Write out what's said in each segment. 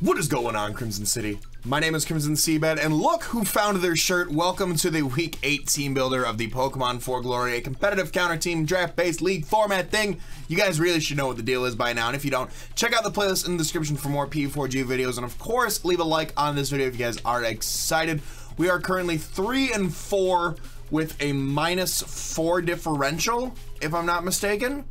What is going on, Crimson City? My name is Crimson CBAD, and look who found their shirt. Welcome to the Week 8 team builder of the Pokemon 4 Glory, a competitive counter-team draft-based league format thing. You guys really should know what the deal is by now, and if you don't, check out the playlist in the description for more P4G videos, and of course, leave a like on this video if you guys are excited. We are currently 3-4 with a -4 differential, if I'm not mistaken.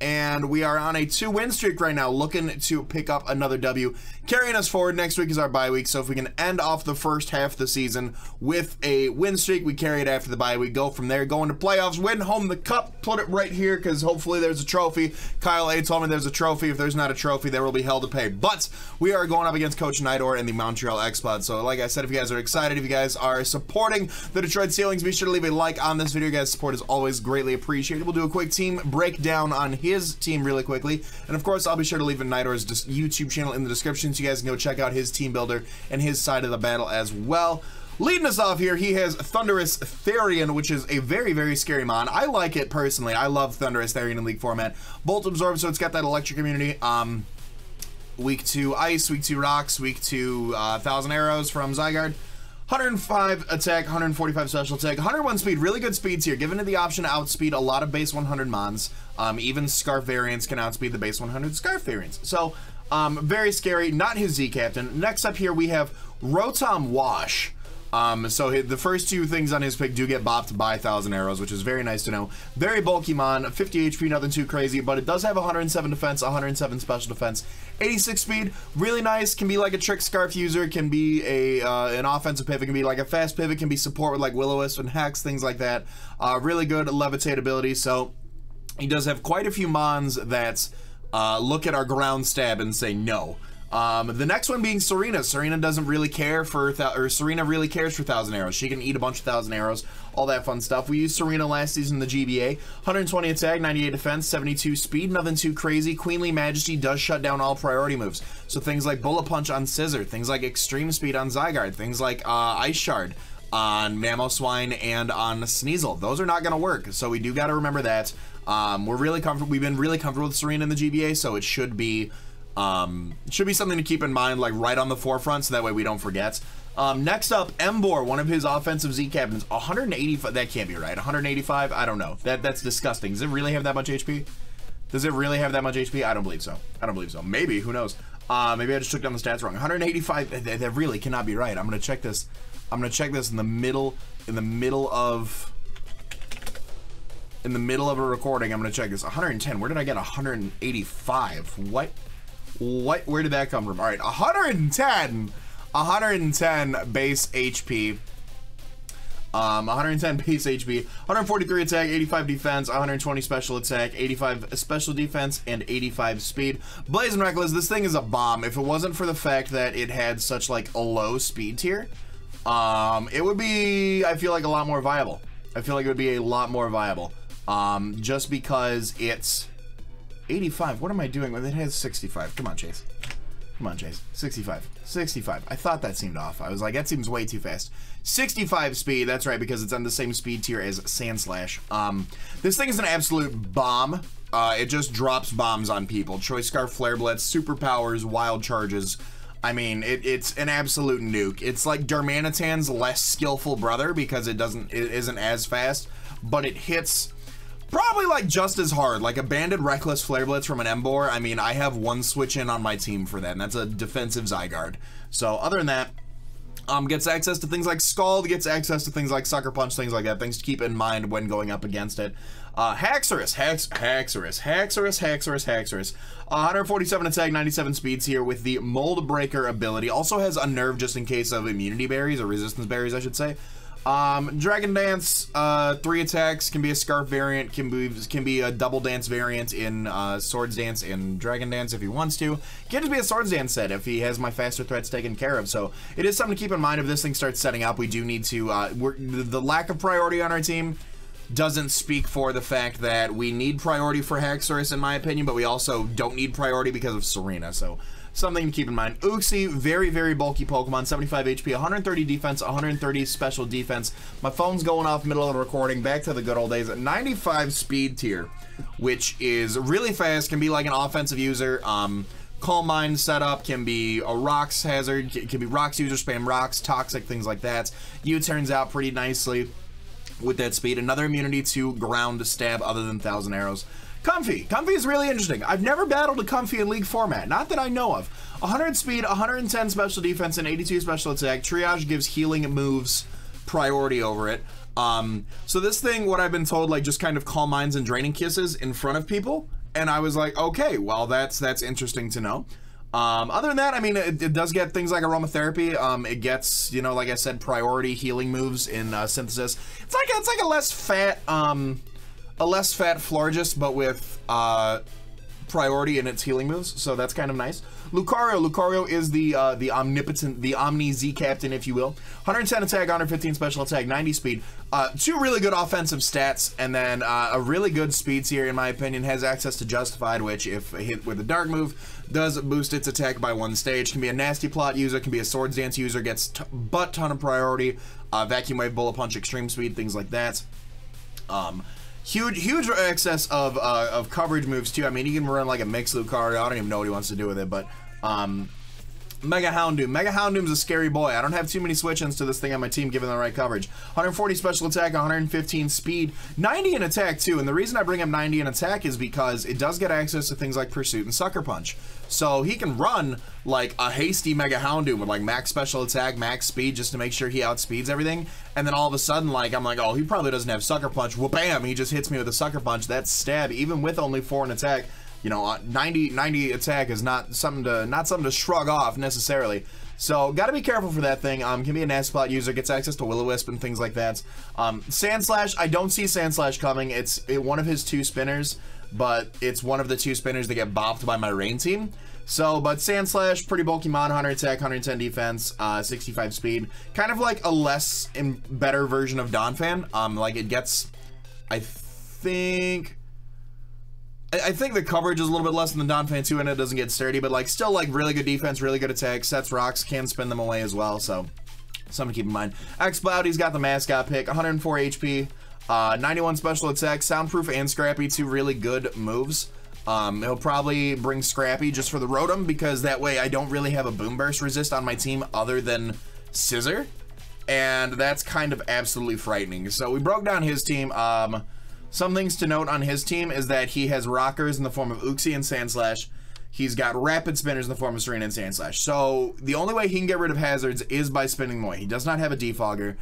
And we are on a 2-win streak right now, looking to pick up another W. Carrying us forward, next week is our bye week, so if we can end off the first half of the season with a win streak, we carry it after the bye week, go from there, go into playoffs, win home the cup, put it right here, because hopefully there's a trophy. Kyle A told me there's a trophy. If there's not a trophy, there will be hell to pay. But we are going up against Coach Nidor and the Montreal Explouds, so like I said, if you guys are excited, if you guys are supporting the Detroit Ceilings, be sure to leave a like on this video. Guys, support is always greatly appreciated. We'll do a quick team breakdown on his team really quickly, and of course I'll be sure to leave Nidor's YouTube channel in the description so you guys can go check out his team builder and his side of the battle as well. Leading us off here, he has Thunderous Therian, which is a very, very scary mon. I like it personally. I love Thunderous Therian in League format. Bolt Absorb, so it's got that electric immunity. Weak to Ice, weak to Rocks, weak to 1,000 Arrows from Zygarde. 105 attack, 145 special attack, 101 speed, really good speeds here. Given it the option to outspeed a lot of base 100 mons, even Scarf variants can outspeed the base 100 Scarf variants. So, very scary, not his Z captain. Next up here we have Rotom Wash. So the first two things on his pick do get bopped by 1,000 Arrows, which is very nice to know. Very bulky mon, 50 HP, nothing too crazy, but it does have 107 defense, 107 special defense, 86 speed, really nice, can be like a trick Scarf user, can be an offensive pivot, can be like a fast pivot, can be support with like Will-O-Wisp and Hex, things like that. Really good levitate ability, so he does have quite a few mons that look at our ground stab and say no. The next one being Serena. Serena doesn't really care for, Serena really cares for 1,000 Arrows. She can eat a bunch of 1,000 Arrows, all that fun stuff. We used Serena last season in the GBA. 120 attack, 98 defense, 72 speed, nothing too crazy. Queenly Majesty does shut down all priority moves. So things like Bullet Punch on Scissor, things like Extreme Speed on Zygarde, things like Ice Shard on Mamoswine and on Sneasel. Those are not going to work, so we do got to remember that. We're really comfortable. We've been really comfortable with Serena in the GBA, so it should be something to keep in mind, like right on the forefront, so that way we don't forget. Next up, Emboar, one of his offensive Z captains, 185. That can't be right. 185. I don't know. That's disgusting. Does it really have that much HP? Does it really have that much HP? I don't believe so. I don't believe so. Maybe. Who knows? Maybe I just took down the stats wrong. 185. That really cannot be right. I'm gonna check this. I'm gonna check this in the middle of a recording. I'm gonna check this. 110. Where did I get 185? What? Where did that come from? All right, 110 base HP. 110 base HP, 143 attack, 85 defense, 120 special attack, 85 special defense, and 85 speed. Blazing Reckless, this thing is a bomb. If it wasn't for the fact that it had such like a low speed tier, it would be, I feel like, a lot more viable. I feel like it would be a lot more viable. Just because it's 85. What am I doing when it has 65? Come on, Chase. Come on, Chase. 65. 65. I thought that seemed off. I was like, that seems way too fast. 65 speed. That's right, because it's on the same speed tier as Sandslash. This thing is an absolute bomb. It just drops bombs on people. Choice Scarf, Flare Blitz, superpowers, wild charges. I mean, it's an absolute nuke. It's like Darmanitan's less skillful brother because it isn't as fast, but it hits probably like just as hard, like a Banded Reckless Flare Blitz from an Emboar. I mean, I have one switch in on my team for that, and that's a defensive Zygarde. So other than that, gets access to things like Scald, gets access to things like Sucker Punch, things like that, things to keep in mind when going up against it. Haxorus, 147 attack, 97 speeds here with the Mold Breaker ability. Also has a nerve just in case of immunity berries, or resistance berries, I should say. Dragon Dance, 3 attacks, can be a Scarf variant, can be a Double Dance variant in Swords Dance and Dragon Dance if he wants to. Can just be a Swords Dance set if he has my faster threats taken care of. So it is something to keep in mind if this thing starts setting up. We do need to, the lack of priority on our team doesn't speak for the fact that we need priority for Haxorus in my opinion, but we also don't need priority because of Serena. So something to keep in mind. Uxie, very, very bulky Pokemon, 75 HP, 130 defense, 130 special defense. My phone's going off middle of the recording, back to the good old days. 95 speed tier, which is really fast, can be like an offensive user. Calm Mind setup, can be a Rocks hazard, can be Rocks user, spam Rocks, Toxic, things like that. U-turns out pretty nicely with that speed. Another immunity to ground stab other than 1,000 arrows. Comfy. Comfy is really interesting. I've never battled a Comfy in League format, not that I know of. 100 speed, 110 special defense, and 82 special attack. Triage gives healing moves priority over it. So this thing, what I've been told, like just kind of Calm Minds and Draining Kisses in front of people, and I was like, okay, well that's interesting to know. Other than that, I mean, it does get things like aromatherapy. It gets, you know, like I said, priority healing moves in synthesis. It's like a less fat Florges, but with priority in its healing moves, so that's kind of nice. Lucario is the omnipotent, the Omni Z Captain, if you will. 110 attack, 115 special attack, 90 speed. Two really good offensive stats, and then a really good speed tier, in my opinion. Has access to Justified, which, if hit with a dark move, does boost its attack by 1 stage. Can be a Nasty Plot user, can be a Swords Dance user, gets butt ton of priority. Vacuum Wave, Bullet Punch, Extreme Speed, things like that. Huge excess of coverage moves too. I mean, he can run like a mixed Lucario. I don't even know what he wants to do with it, but Mega Houndoom. Mega Houndoom's a scary boy. I don't have too many switch-ins to this thing on my team given the right coverage. 140 special attack, 115 speed, 90 in attack too. And the reason I bring up 90 in attack is because it does get access to things like Pursuit and Sucker Punch. So he can run like a hasty Mega Houndoom with like max special attack, max speed, just to make sure he outspeeds everything. And then all of a sudden, like, I'm like, oh, he probably doesn't have Sucker Punch. Well, bam, he just hits me with a Sucker Punch. That's stab, even with only 4 in attack. You know, 90 attack is not something to shrug off necessarily. So got to be careful for that thing. Can be a Nasty Plot user, gets access to Will-O-Wisp and things like that. Sand Slash, I don't see Sand Slash coming. It's one of his 2 spinners, but it's one of the 2 spinners that get bopped by my rain team. So, but Sand Slash, pretty bulky mon, 100 attack, 110 defense, 65 speed. Kind of like a less and better version of Donphan. Like it gets, I think the coverage is a little bit less than the Donphan 2, and it doesn't get sturdy, but like still like really good defense, really good attack, sets rocks, can spin them away as well, so something to keep in mind. Explouds, he's got the mascot pick, 104 HP, 91 special attack, soundproof and scrappy, 2 really good moves. He'll probably bring Scrappy just for the Rotom, because that way I don't really have a Boom Burst resist on my team other than Scissor, and that's kind of absolutely frightening. So we broke down his team. Some things to note on his team is that he has Rockers in the form of Uxie and Sandslash. He's got Rapid Spinners in the form of Serena and Sandslash. So the only way he can get rid of hazards is by spinning them away. He does not have a defogger.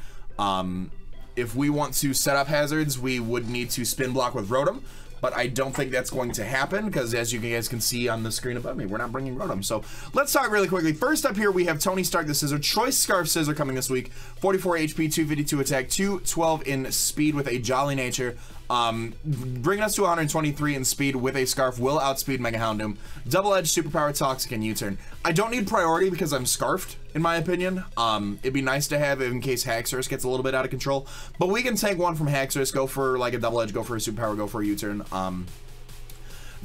If we want to set up hazards, we would need to spin block with Rotom, but I don't think that's going to happen because, as you guys can see on the screen above me, we're not bringing Rotom. So let's talk really quickly. First up here, we have Tony Stark the Scissor. Choice Scarf Scissor coming this week. 44 HP, 252 attack, 212 in speed with a Jolly Nature. Bringing us to 123 in speed with a Scarf will outspeed Mega Houndoom. Double-Edged, Superpower, Toxic, and U-Turn. I don't need priority because I'm Scarfed, in my opinion. It'd be nice to have it in case Haxorus gets a little bit out of control. But we can take one from Haxorus, go for like a Double-Edge, go for a Superpower, go for a U-Turn.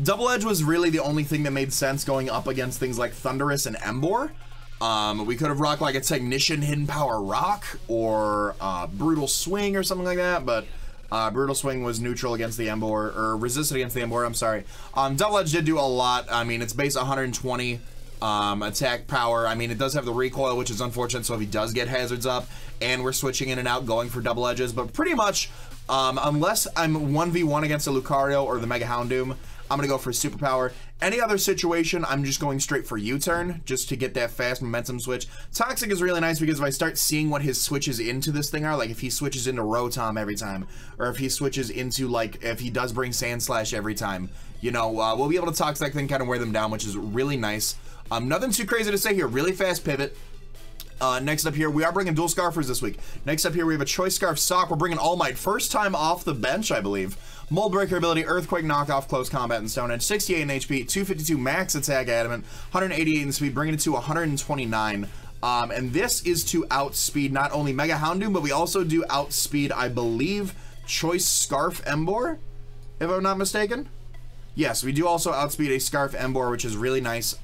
Double-Edge was really the only thing that made sense going up against things like Thundurus and Emboar. We could have rocked like a Technician Hidden Power Rock or Brutal Swing or something like that, but Brutal Swing was neutral against the Emboar, or resisted against the Emboar, I'm sorry. Double Edge did do a lot. I mean, it's base 120 attack power. I mean, it does have the recoil, which is unfortunate, so if he does get hazards up, and we're switching in and out going for double edges, but pretty much, unless I'm 1v1 against a Lucario or the Mega Houndoom, I'm gonna go for Superpower. Any other situation, I'm just going straight for U-Turn, just to get that fast momentum switch. Toxic is really nice because if I start seeing what his switches into this thing are, like if he switches into Rotom every time, or if he switches into, like, if he does bring Sand Slash every time, you know, we'll be able to Toxic thing, kind of wear them down, which is really nice. Nothing too crazy to say here. Really fast pivot. Next up here, we are bringing dual Scarfers this week. Next up here, we have a Choice Scarf Sock. We're bringing All Might. First time off the bench, I believe. Mold Breaker ability, Earthquake, Knockoff, Close Combat, and Stone Edge. 68 in HP, 252 max attack Adamant, 188 in speed, bringing it to 129. And this is to outspeed not only Mega Houndoom, but we also do outspeed, I believe, Choice Scarf Emboar, if I'm not mistaken. Yes, we do also outspeed a Scarf Emboar, which is really nice.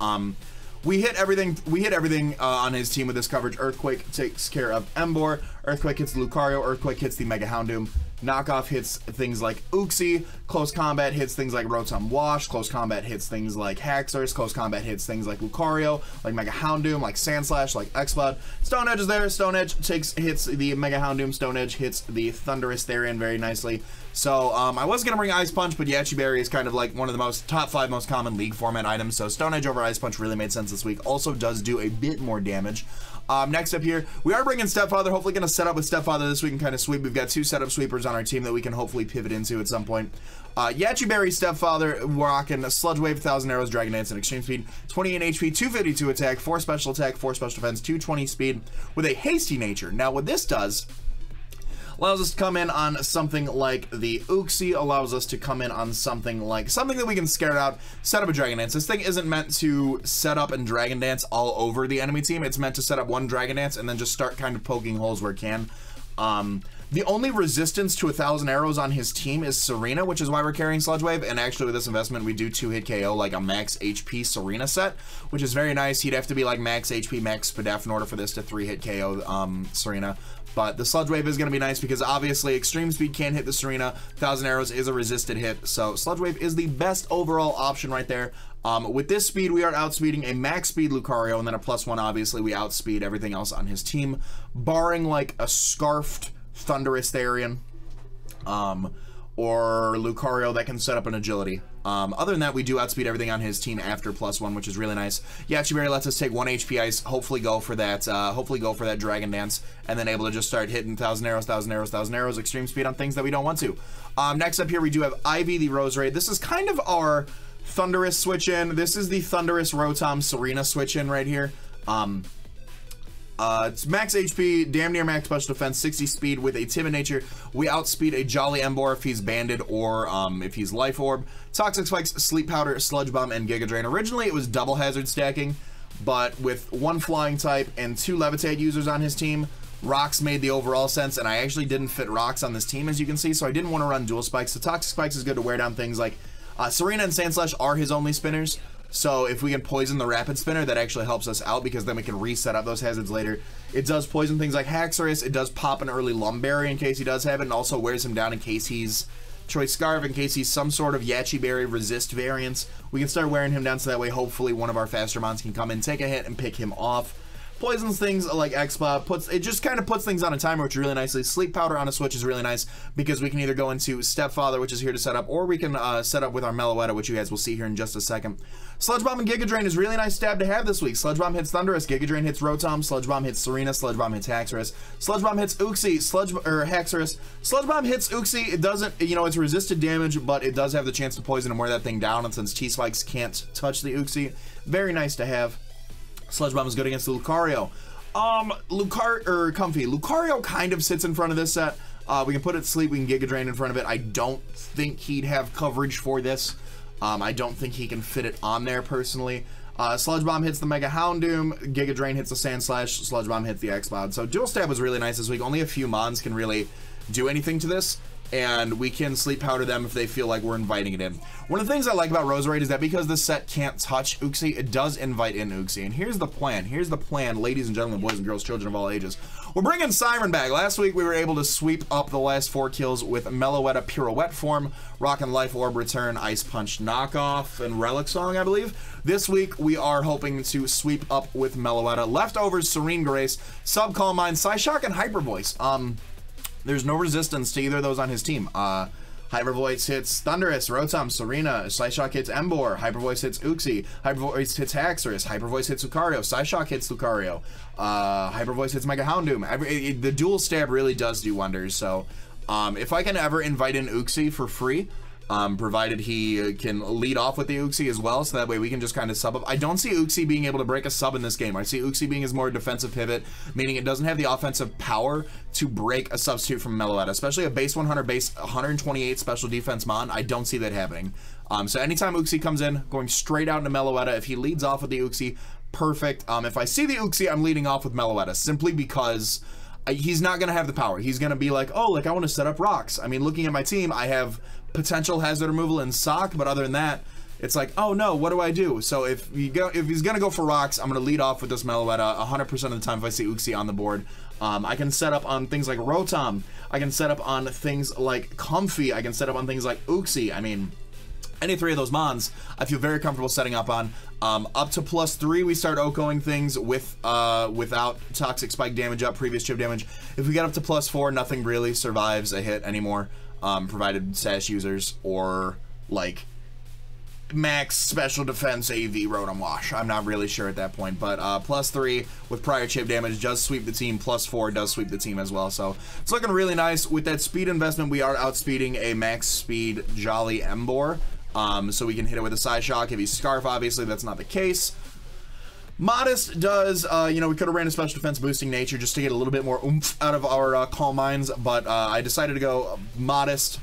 We hit everything on his team with this coverage. Earthquake takes care of Emboar. Earthquake hits the Lucario. Earthquake hits the Mega Houndoom. Knockoff hits things like Uxie. Close combat hits things like Rotom Wash. Close combat hits things like Haxorus. Close combat hits things like Lucario, like Mega Houndoom, like Sandslash, like Exploud. Stone Edge is there. Stone Edge hits the Mega Houndoom. Stone Edge hits the Thundurus therein very nicely. So I was gonna bring Ice Punch, but Yachi Berry is kind of like one of the top 5 most common League format items. So Stone Edge over Ice Punch really made sense this week. Also does do a bit more damage. Next up here, we are bringing Stepfather. Hopefully going to set up with Stepfather this week and kind of sweep. We've got 2 setup sweepers on our team that we can hopefully pivot into at some point. Yachi Berry, Stepfather, rocking Sludge Wave, 1,000 Arrows, Dragon Dance, and Extreme Speed. 28 HP, 252 attack, 4 special attack, 4 special defense, 220 speed with a hasty nature. Now what this does, allows us to come in on something like the Uxie, allows us to come in on something that we can scare out, set up a Dragon Dance. This thing isn't meant to set up and Dragon Dance all over the enemy team. It's meant to set up one Dragon Dance and then just start kind of poking holes where it can. The only resistance to 1,000 arrows on his team is Serena, which is why we're carrying Sludge Wave. And actually with this investment, we do 2-hit KO, like a max HP Serena set, which is very nice. He'd have to be like max HP, max SPDF in order for this to 3-hit KO Serena. But the Sludge Wave is going to be nice because obviously Extreme Speed can't hit the Serena. 1,000 Arrows is a resisted hit. So Sludge Wave is the best overall option right there. With this speed, we are outspeeding a max speed Lucario, and then a +1, obviously, we outspeed everything else on his team, barring like a Scarfed Thundurus Therian, or Lucario that can set up an agility. Other than that, we do outspeed everything on his team after +1, which is really nice. Yachi Berry lets us take 1 HP Ice, hopefully go for that Dragon Dance, and then able to just start hitting 1,000 arrows, 1,000 arrows, 1,000 arrows, extreme speed on things that we don't want to. Next up here, we do have Ivy, the Roserade. This is kind of our Thundurus switch-in. This is the Thundurus Rotom Serena switch-in right here. It's max HP, damn near max special defense, 60 speed with a timid nature. We outspeed a Jolly Emboar if he's banded or if he's Life Orb. Toxic Spikes, Sleep Powder, Sludge Bomb, and Giga Drain. Originally it was double hazard stacking, but with 1 flying type and 2 Levitate users on his team, Rocks made the overall sense, and I actually didn't fit Rocks on this team, as you can see, so I didn't want to run dual spikes. So Toxic Spikes is good to wear down things like Serena and Sandslash are his only spinners. So if we can poison the Rapid Spinner, that actually helps us out because then we can reset up those hazards later. It does poison things like Haxorus. It does pop an early Lumberry in case he does have it, and also wears him down in case he's Choice Scarf, in case he's some sort of Yachi Berry resist variance. We can start wearing him down so that way hopefully one of our faster mons can come in, take a hit, and pick him off. Poisons things like Explouds, it just kind of puts things on a timer, which is really nicely. Sleep Powder on a switch is really nice because we can either go into Stepfather, which is here to set up, or we can set up with our Meloetta, which you guys will see here in just a second. Sludge Bomb and Giga Drain is really nice stab to have this week. Sludge Bomb hits Thundurus, Giga Drain hits Rotom, Sludge Bomb hits Serena, Sludge Bomb hits Haxorus, Sludge Bomb hits Uxie, Haxorus. Sludge Bomb hits Uxie. It doesn't, it's resisted damage, but it does have the chance to poison and wear that thing down, and since T-Spikes can't touch the Uxie, very nice to have. Sludge Bomb is good against the Lucario. Comfy. Lucario kind of sits in front of this set. We can put it to sleep, we can Giga Drain in front of it. I don't think he'd have coverage for this. I don't think he can fit it on there personally. Sludge Bomb hits the Mega Houndoom, Giga Drain hits the Sandslash, Sludge Bomb hits the Exploud. So Dual Stab was really nice this week. Only a few mons can really do anything to this, and we can Sleep Powder them if they feel like we're inviting it in. One of the things I like about Roserade is that because this set can't touch Uxie, it does invite in Uxie. And here's the plan. Here's the plan, ladies and gentlemen, boys and girls, children of all ages. We're bringing Siren back. Last week we were able to sweep up the last 4 kills with Meloetta Pirouette form, Rockin' Life Orb Return, Ice Punch Knockoff, and Relic Song, I believe. This week we are hoping to sweep up with Meloetta. Leftovers, Serene Grace, Sub Calm Mind, Psyshock, and Hyper Voice. There's no resistance to either of those on his team. Hyper Voice hits Thundurus, Rotom, Serena, Psyshock hits Emboar, Hyper Voice hits Uxie, Hyper Voice hits Haxorus, Hyper Voice hits Lucario, Psyshock hits Lucario, Hyper Voice hits Mega Houndoom. The dual stab really does do wonders, so if I can ever invite in Uxie for free, provided he can lead off with the Uxie as well, so that way we can just kind of sub up. I don't see Uxie being able to break a sub in this game. I see Uxie being his more defensive pivot, meaning it doesn't have the offensive power to break a substitute from Meloetta, especially a base 100, base 128 special defense mon. I don't see that happening. So anytime Uxie comes in, going straight out into Meloetta, if he leads off with the Uxie, perfect. If I see the Uxie, I'm leading off with Meloetta, simply because he's not going to have the power. He's going to be like, oh, like I want to set up rocks. I mean, looking at my team, I have potential hazard removal in Sock, but other than that, it's like, oh no, what do I do? So if he's gonna go for rocks, I'm gonna lead off with this Meloetta 100% of the time if I see Uxie on the board. I can set up on things like Rotom. I can set up on things like Comfy. I can set up on things like Uxie. I mean, any three of those mons, I feel very comfortable setting up on. Up to +3, we start OHKOing things with without Toxic Spike damage up, previous chip damage. If we get up to +4, nothing really survives a hit anymore, provided Sash users or like max special defense AV Rotom Wash. I'm not really sure at that point, but +3 with prior chip damage does sweep the team. +4 does sweep the team as well. So it's looking really nice. With that speed investment, we are outspeeding a max speed Jolly Emboar. So we can hit it with a Psyshock. If he's Scarf, obviously that's not the case. Modest does, you know, we could have ran a special defense boosting nature just to get a little bit more oomph out of our Calm Minds, but I decided to go Modest.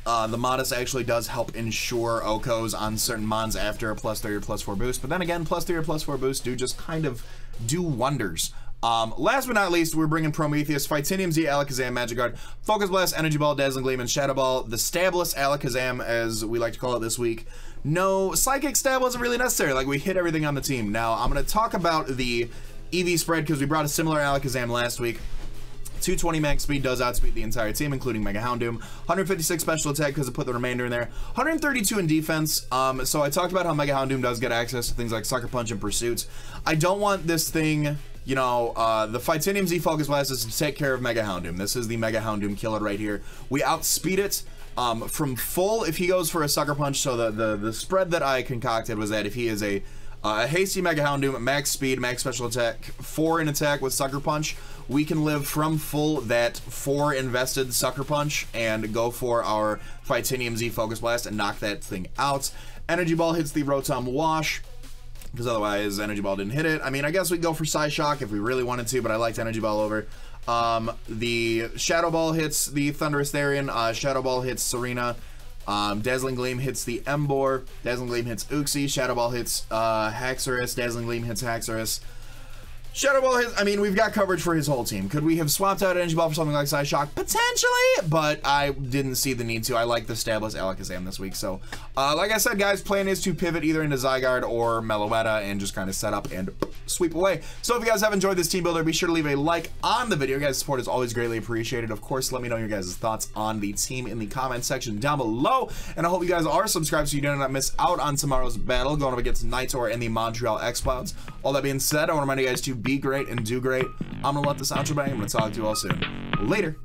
The Modest actually does help ensure OHKOs on certain mons after a +3 or +4 boost, but then again, +3 or +4 boost do just kind of do wonders. Last but not least, we're bringing Prometheus, Titanium Z, Alakazam, Magic Guard, Focus Blast, Energy Ball, Dazzling Gleam, and Shadow Ball. The Stabless Alakazam, as we like to call it this week. No, Psychic Stab wasn't really necessary. Like, we hit everything on the team. Now, I'm going to talk about the EV spread because we brought a similar Alakazam last week. 220 max speed does outspeed the entire team, including Mega Houndoom. 156 special attack because it put the remainder in there. 132 in defense. So I talked about how Mega Houndoom does get access to things like Sucker Punch and Pursuits. I don't want this thing, you know, the Titanium Z Focus Blast is to take care of Mega Houndoom. This is the Mega Houndoom killer right here. We outspeed it from full if he goes for a Sucker Punch. So the spread that I concocted was that if he is a hasty Mega Houndoom, max speed, max special attack, 4 in attack with Sucker Punch, we can live from full that 4 invested Sucker Punch and go for our Titanium Z Focus Blast and knock that thing out. Energy Ball hits the Rotom Wash, because otherwise Energy Ball didn't hit it. I mean, I guess we'd go for Psyshock if we really wanted to, but I liked Energy Ball over. The Shadow Ball hits the Thundurus Therian, Shadow Ball hits Serena, Dazzling Gleam hits the Emboar, Dazzling Gleam hits Uxie, Shadow Ball hits Haxorus, Dazzling Gleam hits Haxorus. Shadow Ball hits, I mean, we've got coverage for his whole team. Could we have swapped out Energy Ball for something like Psyshock? Potentially, but I didn't see the need to. I like the Stabless Alakazam this week. So, like I said, guys, plan is to pivot either into Zygarde or Meloetta and just kind of set up and sweep away. So if you guys have enjoyed this team builder, be sure to leave a like on the video. Your guys' support is always greatly appreciated. Of course, let me know your guys' thoughts on the team in the comment section down below. And I hope you guys are subscribed so you do not miss out on tomorrow's battle going up against Nitor and the Montreal Explouds. All that being said, I want to remind you guys to be great and do great. I'm going to let this outro bang. I'm going to talk to you all soon. Later.